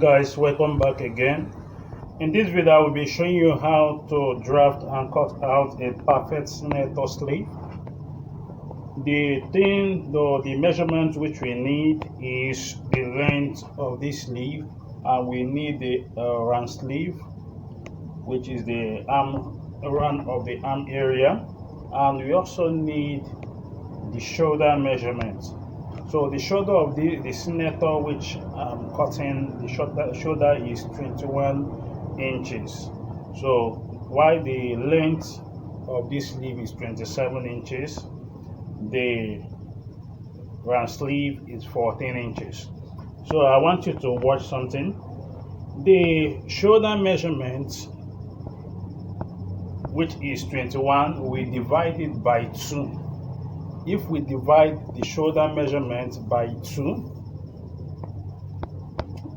guys, welcome back again. In this video I will be showing you how to draft and cut out a perfect Sanator sleeve. The measurement which we need is the length of this sleeve, and we need the round sleeve, which is the round of the arm area, and we also need the shoulder measurement. So the shoulder of the Sanator which I'm cutting, the shoulder is 21 inches. So while the length of this sleeve is 27 inches, the round sleeve is 14 inches. So I want you to watch something. The shoulder measurement, which is 21, we divide it by 2. If we divide the shoulder measurement by 2,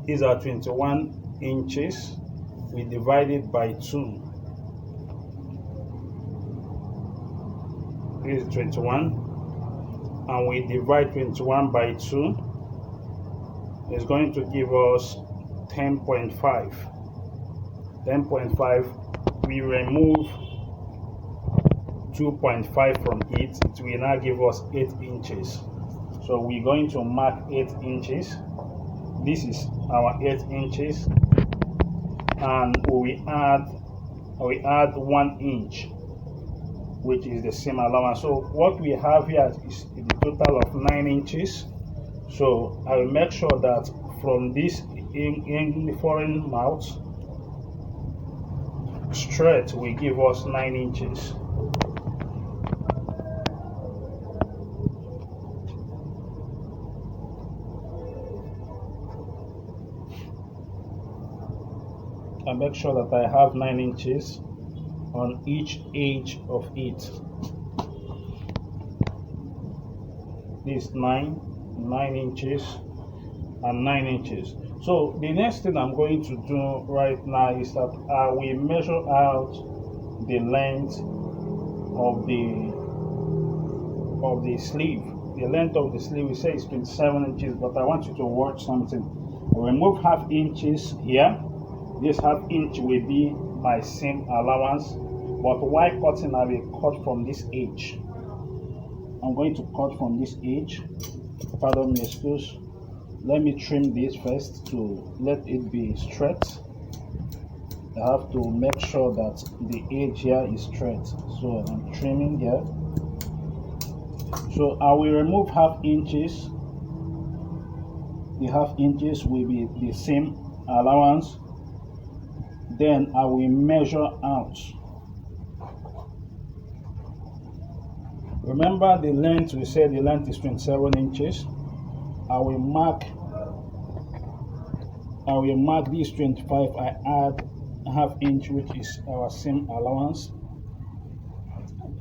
these are 21 inches, we divide it by 2. This is 21, and we divide 21 by 2, it's going to give us 10.5. 10.5, we remove 2.5 from it, it will now give us 8 inches. So we're going to mark 8 inches. This is our 8 inches, and we add 1 inch, which is the same allowance. So what we have here is the total of 9 inches. So I will make sure that from this in the foreign mouth straight will give us 9 inches. I make sure that I have 9 inches on each edge of it. This 9 inches and 9 inches. So the next thing I'm going to do right now is that I will measure out the length of the sleeve. The length of the sleeve, we say is 27 inches, but I want you to watch something. I remove half inches here. This half inch will be my seam allowance, but while cutting I will cut from this edge. I'm going to cut from this edge. Pardon me, excuse. Let me trim this first to let it be straight. I have to make sure that the edge here is straight. So I'm trimming here. So I will remove half inches. The half inches will be the seam allowance. Then I will measure out. Remember the length, we said the length is 27 inches. I will mark this 25. I add half inch, which is our seam allowance.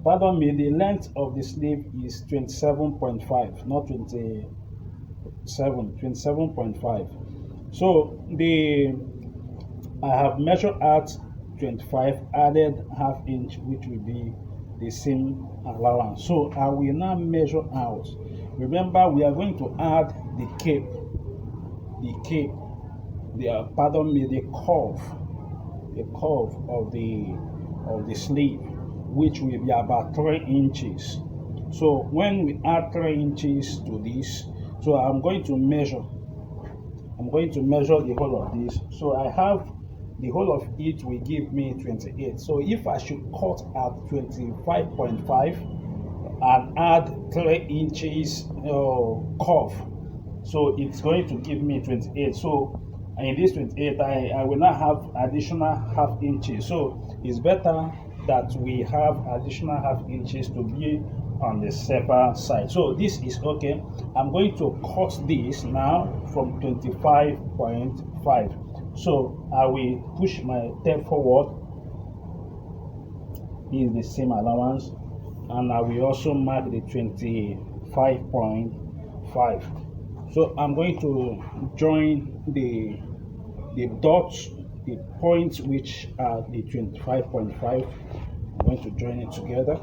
Pardon me, the length of the sleeve is 27.5, not 27.5. So I have measured out 25, added half inch, which will be the seam allowance. So I will now measure out. Remember, we are going to add the curve of the sleeve, which will be about 3 inches. So when we add 3 inches to this, so I'm going to measure the whole of this. So I have the whole of it will give me 28. So if I should cut at 25.5 and add 3 inches curve, so it's going to give me 28. So in this 28, I will not have additional half inches. So it's better that we have additional half inches to be on the safer side. So this is okay. I'm going to cut this now from 25.5. So I will push my tape forward. This is the same allowance, and I will also mark the 25.5. So I'm going to join the dots, the points which are the 25.5. I'm going to join it together.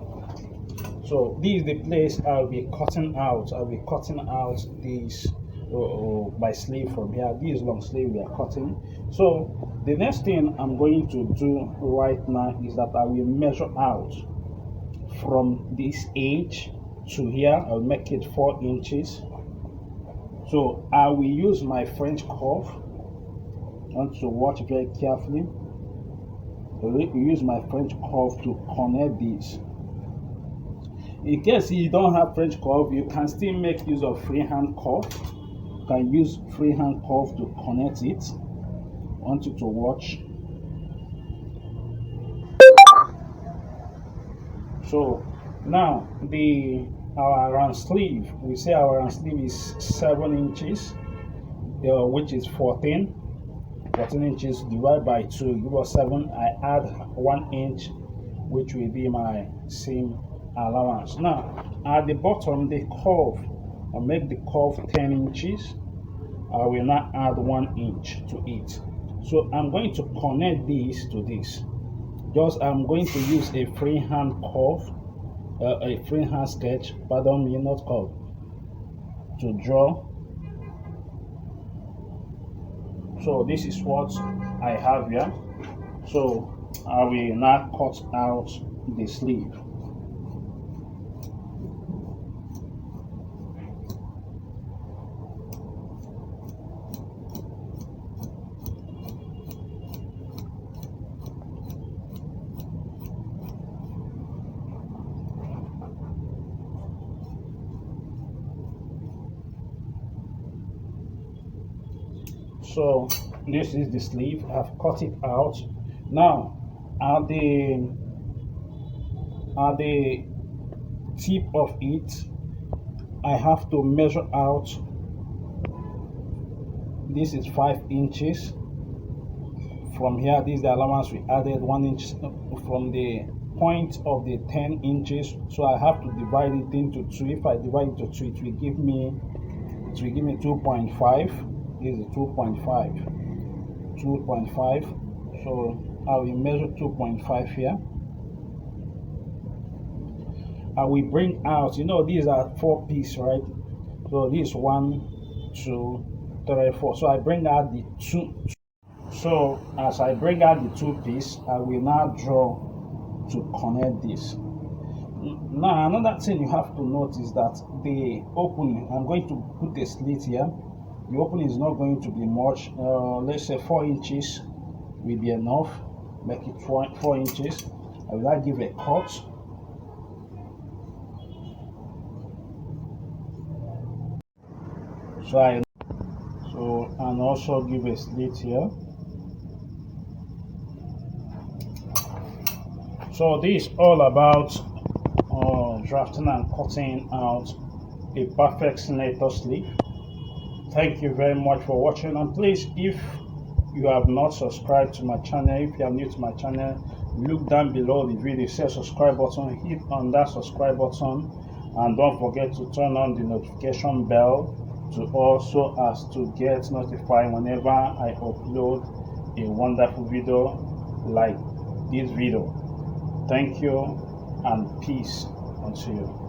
So this is the place I'll be cutting out. I'll be cutting out this my sleeve from here. This long sleeve we are cutting. So the next thing I'm going to do right now is that I will measure out from this edge to here. I'll make it 4 inches. So I will use my French curve. I want to watch very carefully. I will use my French curve to connect this. In case you don't have French curve, you can still make use of freehand curve. You can use freehand curve to connect it. I want you to watch. So now our round sleeve, we say our round sleeve is 7 inches, which is 14 inches divided by 2 give us 7. I add 1 inch, which will be my seam allowance. Now at the bottom, the curve, I make the curve 10 inches. I will now add 1 inch to it. So I'm going to connect this to this. I'm going to use a freehand curve, a freehand sketch, pardon me, not curve, to draw. So this is what I have here. So I will now cut out the sleeve. So this is the sleeve. I've cut it out. Now at the tip of it, I have to measure out. This is 5 inches. From here, this is the allowance we added 1 inch from the point of the 10 inches. So I have to divide it into 2. If I divide it into 2, it will give me 2.5. This is 2.5. So I will measure 2.5 here. I will bring out, these are 4 pieces, right? So this is 1, 2, 3, 4. So I bring out the 2. So as I bring out the 2 pieces, I will now draw to connect this. Now another thing you have to note is that the opening, I'm going to put a slit here. The opening is not going to be much. Let's say 4 inches will be enough. Make it 4 inches. I will now give a cut. And also give a slit here. So this is all about drafting and cutting out a perfect Sanator sleeve. Thank you very much for watching, and please, if you have not subscribed to my channel, if you are new to my channel, look down below the video, say subscribe button, hit on that subscribe button, and don't forget to turn on the notification bell to also as to get notified whenever I upload a wonderful video like this video. Thank you and peace unto you.